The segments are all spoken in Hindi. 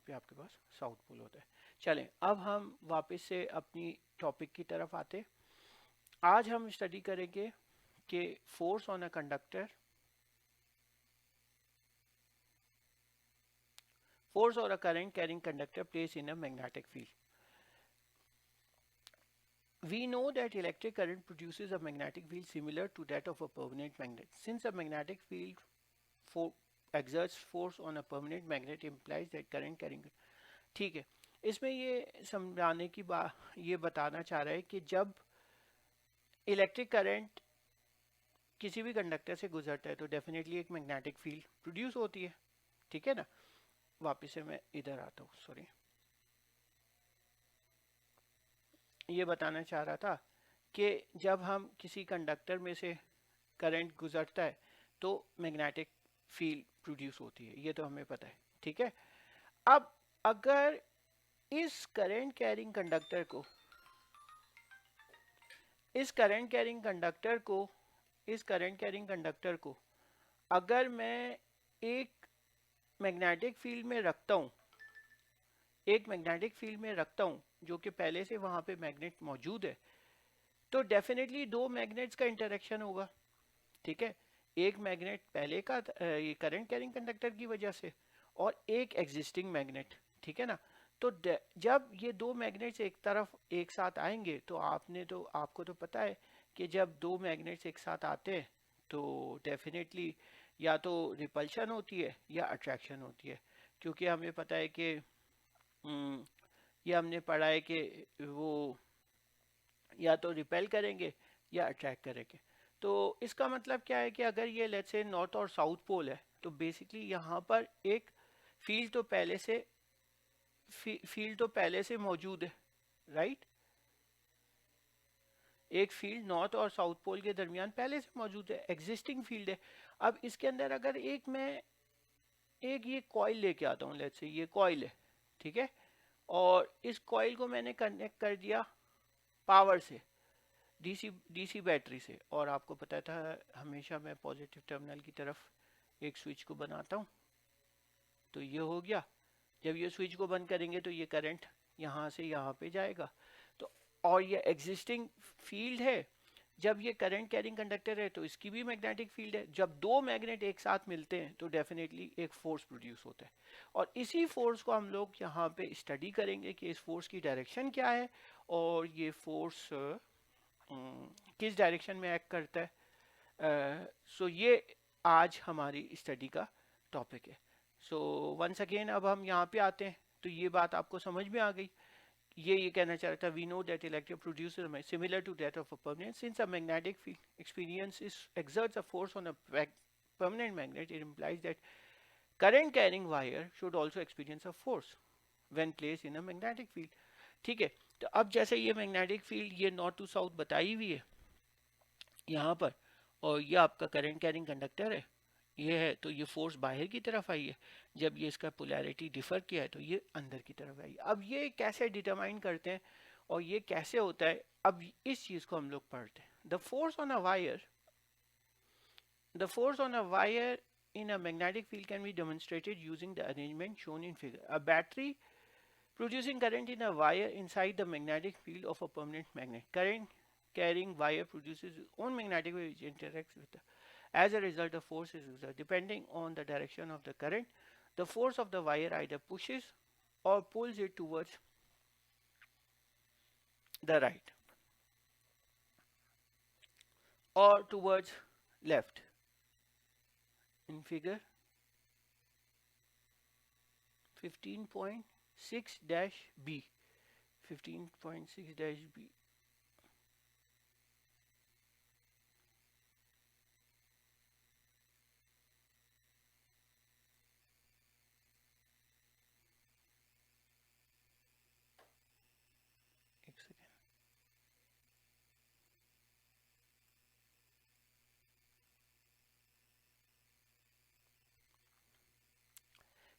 पे आपके पास साउथ पोल होता है। चलें अब हम वापस से अपनी टॉपिक की तरफ आते। आज हम स्टडी करेंगे कि force on a conductor, force or a current carrying conductor placed in a magnetic field. We know that electric current produces a magnetic field similar to that of a permanent magnet. Since a magnetic field for exerts force on a permanent magnet implies that current carrying, ठीक है, इसमें ये समझाने की बात ये बताना चाह रहा है कि जब इलेक्ट्रिक करंट किसी भी कंडक्टर से गुजरता है तो डेफिनेटली एक मैग्नेटिक फील्ड प्रोड्यूस होती है, ठीक है ना। वापस से मैं इधर आता हूँ, सॉरी, ये बताना चाह रहा था कि जब हम किसी कंडक्टर में से करंट गुजरता है तो मैग्नेटिक फील्ड प्रोड्यूस होती है, ये तो हमें पता है, ठीक है। अब अगर इस करंट कैरिंग कंडक्टर को इस करंट कैरिंग कंडक्टर को इस करंट कैरिंग कंडक्टर को अगर मैं एक मैग्नेटिक फील्ड में रखता हूँ एक मैग्नेटिक फील्ड में रखता हूँ जो कि पहले से वहां पे मैग्नेट मौजूद है, तो डेफिनेटली दो मैग्नेट्स का इंटरेक्शन होगा, ठीक है। एक मैग्नेट पहले का ये करंट कैरिंग कंडक्टर की वजह से और एक एग्जिस्टिंग मैग्नेट, ठीक है ना। तो जब ये दो मैग्नेट्स एक तरफ एक साथ आएंगे तो आपको तो पता है कि जब दो मैग्नेट्स एक साथ आते हैं तो डेफिनेटली या तो रिपल्शन होती है या अट्रैक्शन होती है, क्योंकि हमें पता है कि ये हमने पढ़ा है कि वो या तो रिपेल करेंगे या अट्रैक्ट करेंगे। तो इसका मतलब क्या है कि अगर ये लेट्स से नॉर्थ और साउथ पोल है तो बेसिकली यहाँ पर एक फील्ड तो पहले से मौजूद है, राइट। एक फील्ड नॉर्थ और साउथ पोल के दरमियान पहले से मौजूद है, एग्जिस्टिंग फील्ड है। अब इसके अंदर अगर एक ये कॉइल लेके आता हूँ, लेट्स से ये कॉइल है, ठीक है, और इस कॉइल को मैंने कनेक्ट कर दिया पावर से, डीसी बैटरी से, और आपको पता था हमेशा मैं पॉजिटिव टर्मिनल की तरफ एक स्विच को बनाता हूँ, तो ये हो गया। जब ये स्विच को बंद करेंगे तो ये करंट यहाँ से यहाँ पे जाएगा, तो और ये एग्जिस्टिंग फील्ड है। जब ये करंट कैरिंग कंडक्टर है तो इसकी भी मैग्नेटिक फील्ड है। जब दो मैग्नेट एक साथ मिलते हैं तो डेफिनेटली एक फोर्स प्रोड्यूस होता है, और इसी फोर्स को हम लोग यहाँ पे स्टडी करेंगे कि इस फोर्स की डायरेक्शन क्या है और ये फोर्स किस डायरेक्शन में एक्ट करता है। सो ये आज हमारी स्टडी का टॉपिक है। सो वंस अगेन अब हम यहाँ पे आते हैं, तो ये बात आपको समझ में आ गई। ये कहना चाह रहा था, we know that electric producer similar to that of a permanent, since a magnetic field experience is exerts a force on a permanent magnet, it implies that current carrying wire should also experience a force when placed in a magnetic field, ठीक है। तो अब जैसे ये मैग्नेटिक फील्ड ये नॉर्थ टू साउथ बताई हुई है यहाँ पर, और ये आपका करंट कैरिंग कंडक्टर है, ये है, तो ये फोर्स बाहर की तरफ आई है। जब ये इसका पोलैरिटी डिफर किया है तो ये अंदर की तरफ आई। अब ये कैसे डिटरमाइन करते हैं और ये कैसे होता है, अब इस चीज को हम लोग पढ़ते हैं। The force on a wire in a magnetic field can be demonstrated using the arrangement shown in figure. A battery producing current in a wire inside the magnetic field of a permanent magnet. Current carrying wire produces its own magnetic wave which interacts with the. As a result, the force is exerted. Depending on the direction of the current, the force of the wire either pushes or pulls it towards the right or towards left. In figure 15.6-B. 15.6-B. एक सेकेंड,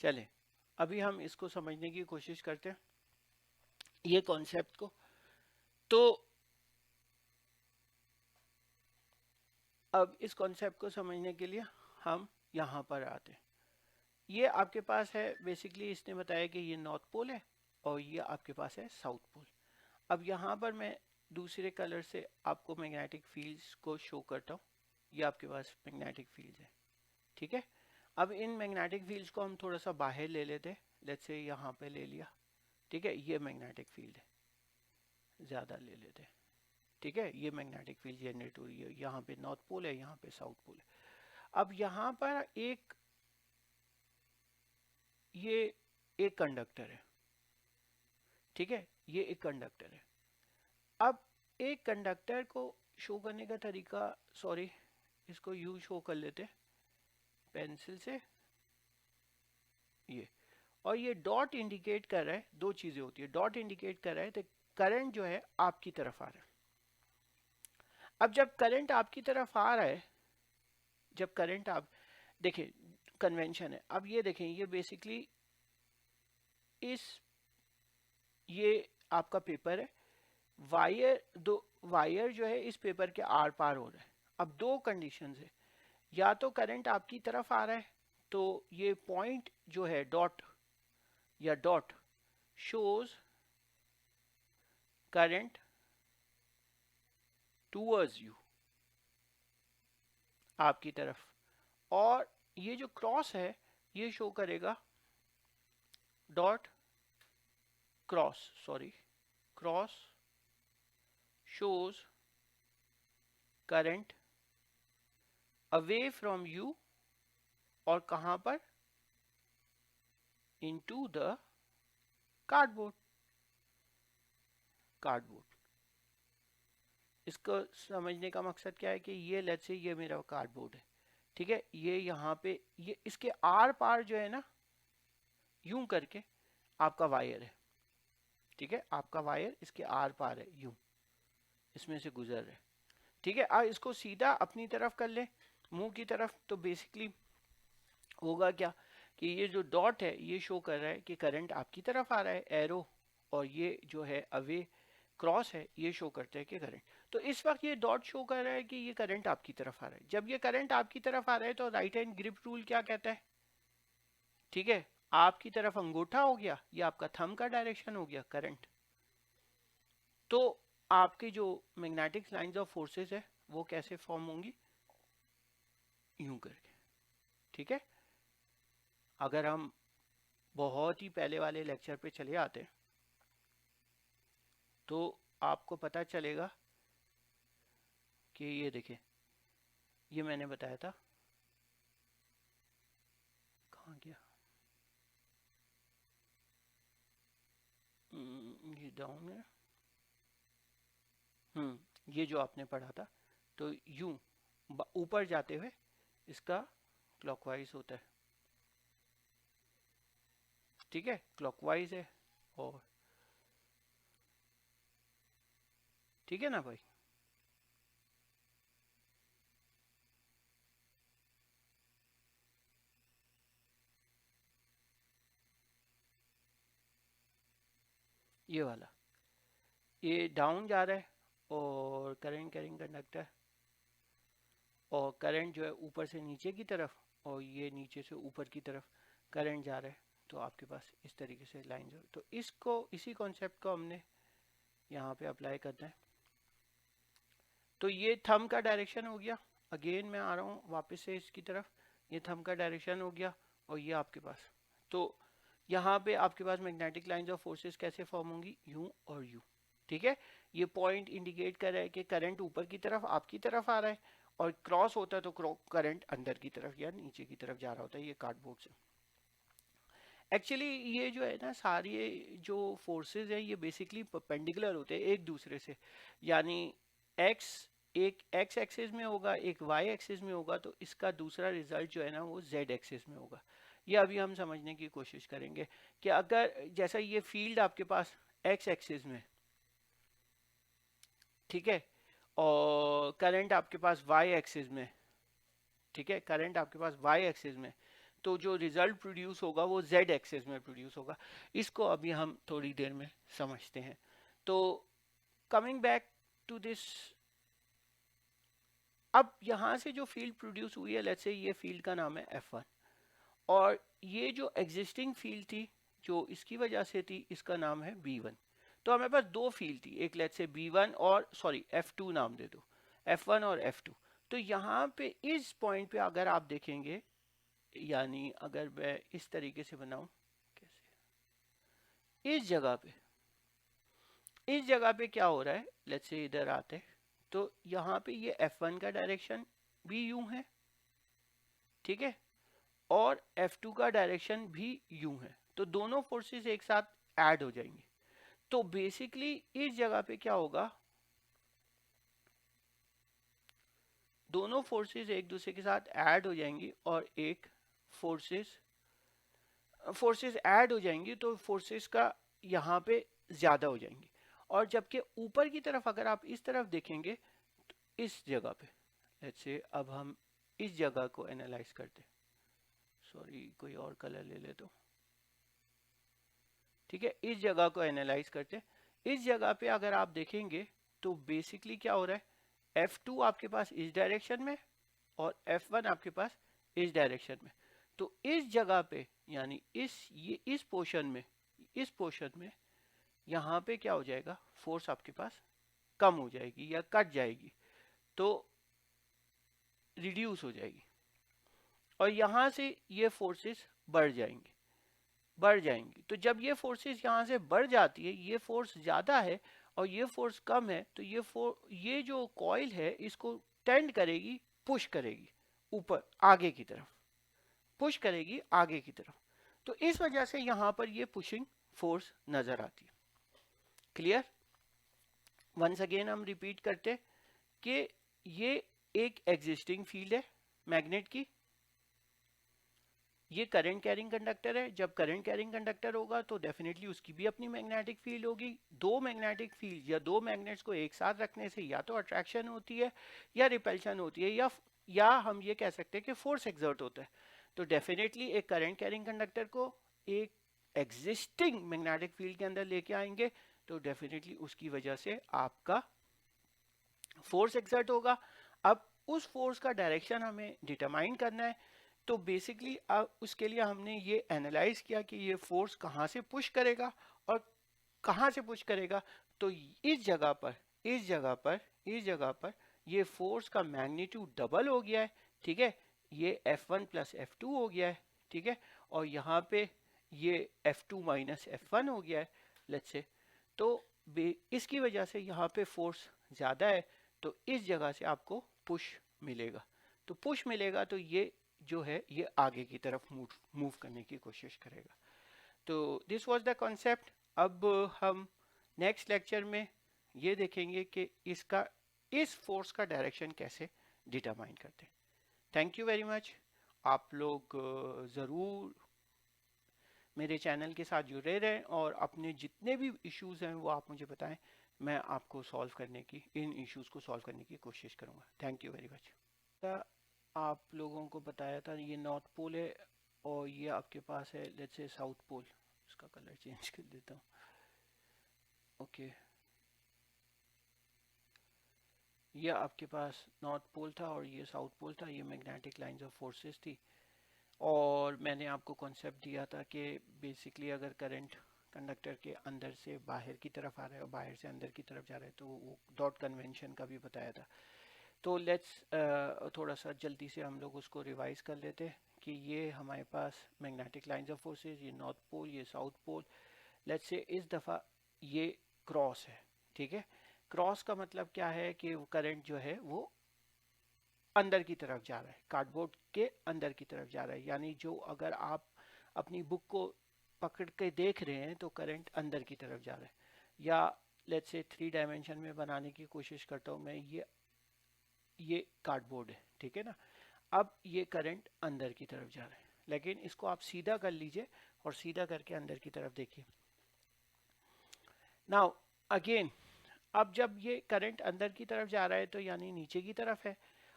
चले अभी हम इसको समझने की कोशिश करते हैं, ये कॉन्सेप्ट को। तो अब इस कॉन्सेप्ट को समझने के लिए हम यहाँ पर आते हैं। ये आपके पास है बेसिकली, इसने बताया कि ये नॉर्थ पोल है और ये आपके पास है साउथ पोल। अब यहाँ पर मैं दूसरे कलर से आपको मैग्नेटिक फील्ड्स को शो करता हूँ। ये आपके पास मैग्नेटिक फील्ड्स है, ठीक है। अब इन मैग्नेटिक फील्ड्स को हम थोड़ा सा बाहर ले लेते हैं, लेट्स से यहाँ पे ले लिया, ठीक है। ये मैग्नेटिक फील्ड है, ज़्यादा ले लेते हैं, ठीक है। ये मैग्नेटिक फील्ड जनरेट हो रही है, यहाँ पे नॉर्थ पोल है, यहाँ पे साउथ पोल है। अब यहाँ पर ये एक कंडक्टर है, ठीक है। ये एक कंडक्टर है। अब एक कंडक्टर को शो करने का तरीका, सॉरी इसको यू शो कर लेते पेंसिल से, ये। और ये डॉट इंडिकेट कर रहा है, दो चीजें होती है, डॉट इंडिकेट कर रहा है तो करंट जो है आपकी तरफ आ रहा है। अब जब करंट आपकी तरफ आ रहा है, जब करंट आप देखें, कन्वेंशन है, अब ये देखें, ये बेसिकली ये आपका पेपर है, वायर जो है इस पेपर के आर पार हो रहा है। अब दो कंडीशन है, या तो करंट आपकी तरफ आ रहा है तो ये पॉइंट जो है डॉट या dot shows current towards you, आपकी तरफ, और ये जो क्रॉस है ये शो करेगा dot cross shows current away from you, और कहां पर, into the कार्डबोर्ड। इसको समझने का मकसद क्या है कि ये लेट्स से ये मेरा कार्डबोर्ड है, ठीक है। ये यहाँ पे ये इसके आर पार जो है ना, यूं करके आपका वायर है, ठीक है। आपका वायर इसके आर पार है, यूं इसमें से गुजर रहा है, ठीक है। अब इसको सीधा अपनी तरफ कर ले, मुंह की तरफ, तो बेसिकली होगा क्या कि ये जो डॉट है ये शो कर रहा है कि करंट आपकी तरफ आ रहा है, एरो, और ये जो है अवे क्रॉस है ये शो करता है कि करंट। तो इस वक्त ये डॉट शो कर रहा है कि ये करंट आपकी तरफ आ रहा है। जब ये करंट आपकी तरफ आ रहा है तो राइट हैंड ग्रिप रूल क्या कहता है, ठीक है। आपकी तरफ अंगूठा हो गया, ये आपका थंब का डायरेक्शन हो गया करंट। तो आपकी जो मैग्नेटिक लाइंस ऑफ फोर्सेस है वो कैसे फॉर्म होंगी, यूं करके, ठीक है। अगर हम बहुत ही पहले वाले लेक्चर पे चले आते हैं तो आपको पता चलेगा कि ये देखें, ये मैंने बताया था, कहाँ गया, ये डाउन है, ये जो आपने पढ़ा था, तो यूं ऊपर जाते हुए इसका क्लॉकवाइज होता है, ठीक है, क्लॉकवाइज है, और ठीक है ना भाई। ये वाला ये डाउन जा रहा है, और करंट कैरिंग कंडक्टर, और करंट जो है ऊपर से नीचे की तरफ, और ये नीचे से ऊपर की तरफ करंट जा रहा है। तो आपके पास इस तरीके से लाइन जो, तो इसको इसी कॉन्सेप्ट को हमने यहाँ पे अप्लाई करना है। तो ये थंब का डायरेक्शन हो गया, अगेन मैं आ रहा हूँ वापस से इसकी तरफ, ये थंब का डायरेक्शन हो गया, और ये आपके पास, तो यहाँ पे आपके पास मैग्नेटिक लाइंस ऑफ फोर्सेस कैसे फॉर्म होंगी, यू और यू, ठीक है। ये पॉइंट इंडिकेट कर रहा है कि करंट ऊपर की तरफ आपकी तरफ आ रहा है, और क्रॉस होता है तो करंट अंदर की तरफ या नीचे की तरफ जा रहा होता है, ये कार्डबोर्ड से। एक्चुअली ये जो है ना, सारी जो फोर्सेस है ये बेसिकली परपेंडिकुलर होते हैं एक दूसरे से, यानी एक्स एक एक्स एक्सिस में होगा, एक वाई एक्सिस में होगा, तो इसका दूसरा रिजल्ट जो है ना वो जेड एक्सिस में होगा। ये अभी हम समझने की कोशिश करेंगे कि अगर जैसा ये फील्ड आपके पास एक्स एक्सिस में, ठीक है, और करंट आपके पास वाई एक्सिस में, ठीक है, करंट आपके पास वाई एक्सिस में, तो जो रिजल्ट प्रोड्यूस होगा वो जेड एक्सिस में प्रोड्यूस होगा। इसको अभी हम थोड़ी देर में समझते हैं। तो कमिंग बैक टू दिस, अब यहां से जो फील्ड प्रोड्यूस हुई है, लेट्स से ये फील्ड का नाम है F1, और ये जो एग्जिस्टिंग फील्ड थी जो इसकी वजह से थी, इसका नाम है B1। तो हमारे पास दो फील्ड थी, एक लेट्स से B1 और सॉरी F2 नाम दे दो, F1 और F2। तो यहाँ पे इस पॉइंट पे अगर आप देखेंगे, यानी अगर मैं इस तरीके से बनाऊं, कैसे इस जगह पे क्या हो रहा है, लेट्स से इधर आते हैं तो यहाँ पे ये F1 का डायरेक्शन भी यूं है, ठीक है, और F2 का डायरेक्शन भी यूं है। तो दोनों फोर्सेस एक साथ ऐड हो जाएंगे। तो बेसिकली इस जगह पे क्या होगा, दोनों फोर्सेस एक दूसरे के साथ ऐड हो जाएंगी और एक फोर्सेस ऐड हो जाएंगी, तो फोर्सेस का यहाँ पे ज्यादा हो जाएंगी। और जबकि ऊपर की तरफ अगर आप इस तरफ देखेंगे तो इस जगह पे, लेट्स से अब हम इस जगह को एनालाइज करते, सॉरी कोई और कलर ले ले तो, ठीक है, इस जगह को एनालाइज करते। इस जगह पे अगर आप देखेंगे तो बेसिकली क्या हो रहा है, F2 आपके पास इस डायरेक्शन में और F1 आपके पास इस डायरेक्शन में। तो इस जगह पे यानी इस पोर्शन में यहाँ पे क्या हो जाएगा, फोर्स आपके पास कम हो जाएगी या कट जाएगी, तो रिड्यूस हो जाएगी। और यहाँ से ये फोर्सेस बढ़ जाएंगी। तो जब ये फोर्सेस यहाँ से बढ़ जाती है, ये फोर्स ज्यादा है और ये फोर्स कम है, तो ये जो कॉइल है इसको टेंड करेगी, पुश करेगी ऊपर आगे की तरफ, पुश करेगी आगे की तरफ। तो इस वजह से यहां पर ये पुशिंग फोर्स नजर आती है। क्लियर? वंस अगेन हम रिपीट करते कि ये एक एग्जिस्टिंग फील्ड है मैग्नेट की, ये करंट कैरिंग कंडक्टर है। जब करंट कैरिंग कंडक्टर होगा तो डेफिनेटली उसकी भी अपनी मैग्नेटिक फील्ड होगी। दो मैग्नेटिक फील्ड या दो मैग्नेट्स को एक साथ रखने से या तो अट्रैक्शन होती है या रिपल्शन होती है, या हम ये कह सकते हैं कि फोर्स एक्सर्ट होता है। तो डेफिनेटली एक करंट कैरिंग कंडक्टर को एक एग्जिस्टिंग मैग्नेटिक फील्ड के अंदर लेके आएंगे तो डेफिनेटली उसकी वजह से आपका फोर्स एक्सर्ट होगा। अब उस फोर्स का डायरेक्शन हमें डिटरमाइन करना है। तो बेसिकली उसके लिए हमने ये एनालाइज किया कि ये फोर्स कहाँ से पुश करेगा और कहाँ से पुश करेगा। तो इस जगह पर ये फोर्स का मैग्नीट्यूड डबल हो गया है, ठीक है, ये F1 प्लस F2 हो गया है, ठीक है, और यहाँ पे ये F2 माइनस F1 हो गया है, लेट्स से। तो इसकी वजह से यहाँ पे फोर्स ज्यादा है, तो इस जगह से आपको पुश मिलेगा। तो पुश मिलेगा तो ये जो है ये आगे की तरफ मूव करने की कोशिश करेगा। तो दिस वाज द कॉन्सेप्ट। अब हम नेक्स्ट लेक्चर में ये देखेंगे कि इस फोर्स का डायरेक्शन कैसे डिटरमाइन करते हैं। Thank you very much. आप लोग ज़रूर मेरे चैनल के साथ जुड़े रहें और अपने जितने भी इश्यूज़ हैं वो आप मुझे बताएं, मैं आपको इन इश्यूज़ को सॉल्व करने की कोशिश करूँगा। Thank you very much. आप लोगों को बताया था ये नॉर्थ पोल है और ये आपके पास है लेट्स से साउथ पोल। इसका कलर चेंज कर देता हूँ। ओके, ये आपके पास नॉर्थ पोल था और ये साउथ पोल था। ये मैग्नेटिक लाइंस ऑफ फोर्सेस थी और मैंने आपको कॉन्सेप्ट दिया था कि बेसिकली अगर करंट कंडक्टर के अंदर से बाहर की तरफ आ रहा है और बाहर से अंदर की तरफ जा रहा है तो वो डॉट कन्वेंशन का भी बताया था। तो लेट्स थोड़ा सा जल्दी से हम लोग उसको रिवाइज कर लेते हैं कि ये हमारे पास मैग्नेटिक लाइंस ऑफ फोर्सेस, ये नॉर्थ पोल, ये साउथ पोल। लेट्स से इस दफ़ा ये क्रॉस है, ठीक है। क्रॉस का मतलब क्या है कि करंट जो है वो अंदर की तरफ जा रहा है, कार्डबोर्ड के अंदर की तरफ जा रहा है। यानी जो अगर आप अपनी बुक को पकड़ के देख रहे हैं तो करंट अंदर की तरफ जा रहा है। या लेट्स से 3 डायमेंशन में बनाने की कोशिश करता हूँ मैं, ये कार्डबोर्ड है, ठीक है ना। अब ये करंट अंदर की तरफ जा रहा है, लेकिन इसको आप सीधा कर लीजिए और सीधा करके अंदर की तरफ देखिए। नाउ अगेन, अब जब ये करंट अंदर की तरफ जा रहा है तो यानी नीचे की तरफ है,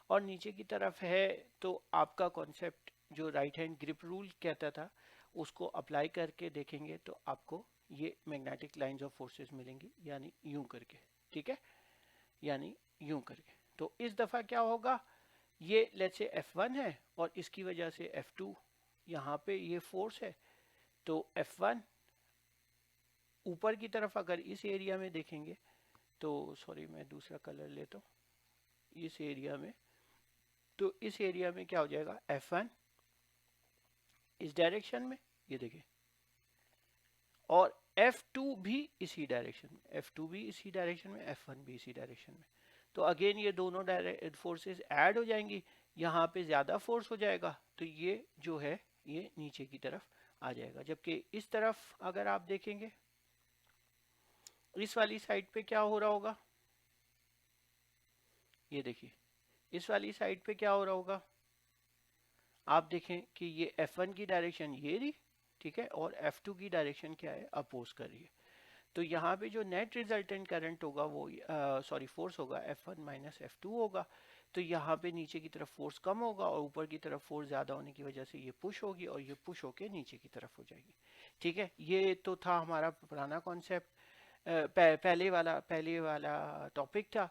और नीचे की तरफ है तो आपका कॉन्सेप्ट जो राइट हैंड ग्रिप रूल कहता था उसको अप्लाई करके देखेंगे तो आपको ये मैग्नेटिक लाइंस ऑफ फोर्सेस मिलेंगी, यानी यूं करके, ठीक है, यानी यूं करके। तो इस दफा क्या होगा, ये लेट्स से F1 है और इसकी वजह से F2 यहाँ पे ये फोर्स है, तो F1 ऊपर की तरफ अगर इस एरिया में देखेंगे तो, सॉरी मैं दूसरा कलर लेता हूँ, इस एरिया में, तो इस एरिया में क्या हो जाएगा, F1 इस डायरेक्शन में, ये देखिए, और F2 भी इसी डायरेक्शन में, F2 भी इसी डायरेक्शन में, F1 भी इसी डायरेक्शन में। तो अगेन ये दोनों फोर्सेस ऐड हो जाएंगी, यहाँ पे ज्यादा फोर्स हो जाएगा, तो ये जो है ये नीचे की तरफ आ जाएगा। जबकि इस तरफ अगर आप देखेंगे, इस वाली साइड पे क्या हो रहा होगा, ये देखिए, इस वाली साइड पे क्या हो रहा होगा, आप देखें कि ये F1 की डायरेक्शन ये रही, ठीक है, और F2 की डायरेक्शन क्या है, अपोज कर रही है। तो यहाँ पे जो नेट रिजल्टेंट करंट होगा वो, सॉरी फोर्स होगा, F1 माइनस F2 होगा। तो यहाँ पे नीचे की तरफ फोर्स कम होगा और ऊपर की तरफ फोर्स ज़्यादा होने की वजह से ये पुश होगी और ये पुश होके नीचे की तरफ हो जाएगी। ठीक है, ये तो था हमारा पुराना कॉन्सेप्ट, पहले वाला टॉपिक था।